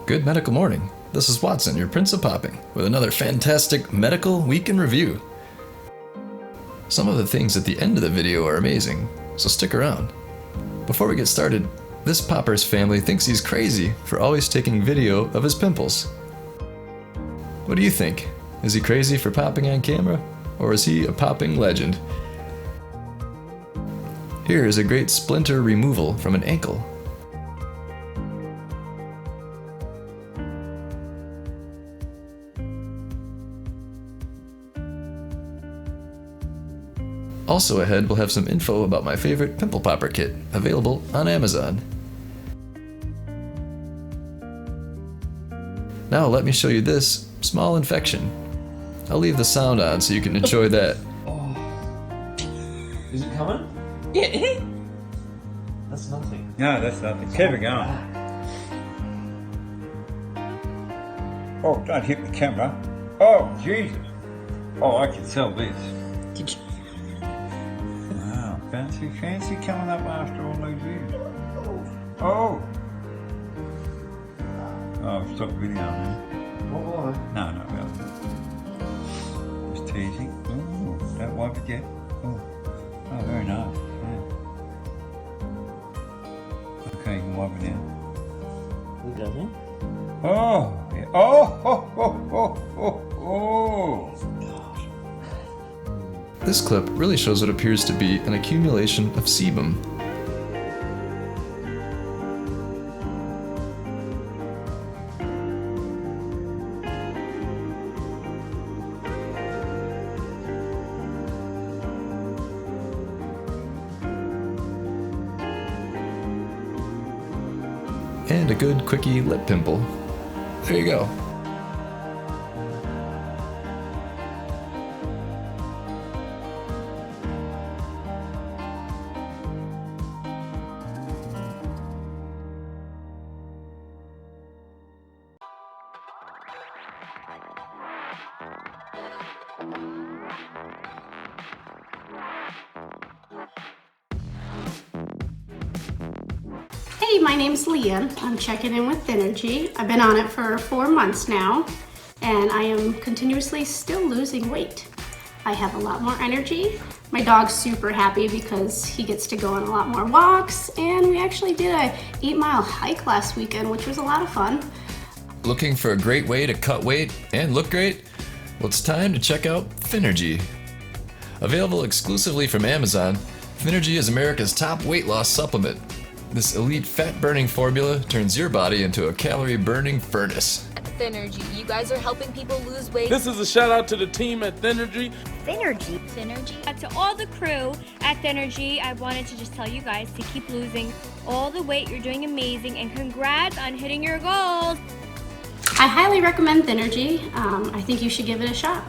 Good medical morning. This is Watson, your Prince of Popping, with another fantastic medical week in review. Some of the things at the end of the video are amazing, so stick around. Before we get started, this popper's family thinks he's crazy for always taking video of his pimples. What do you think? Is he crazy for popping on camera, or is he a popping legend? Here is a great splinter removal from an ankle. Also ahead, we'll have some info about my favorite pimple popper kit, available on Amazon. Now let me show you this small infection. I'll leave the sound on so you can enjoy that. Oh. Is it coming? Yeah. That's nothing. No, that's nothing. Keep it going. Oh, don't hit the camera. Oh, Jesus. Oh, I can sell this. Did you? Wow, fancy coming up after all those years. Oh. Oh, stop video now. Why? No, not really. Just teasing. Oh, don't wipe it yet. Oh, very nice. Yeah. Okay, you can wipe it now. It doesn't? Oh, yeah. Oh. This clip really shows what appears to be an accumulation of sebum. And a good quickie lip pimple. There you go. Hey, my name's Leah. I'm checking in with Thynergy. I've been on it for 4 months now, and I am continuously still losing weight. I have a lot more energy. My dog's super happy because he gets to go on a lot more walks, and we actually did a 8-mile hike last weekend, which was a lot of fun. Looking for a great way to cut weight and look great? Well, it's time to check out Thynergy. Available exclusively from Amazon, Thynergy is America's top weight loss supplement. This elite fat-burning formula turns your body into a calorie-burning furnace. Thynergy, you guys are helping people lose weight. This is a shout out to the team at Thynergy. Thynergy. To all the crew at Thynergy, I wanted to just tell you guys to keep losing all the weight. You're doing amazing, and congrats on hitting your goals. I highly recommend Thynergy. I think you should give it a shot.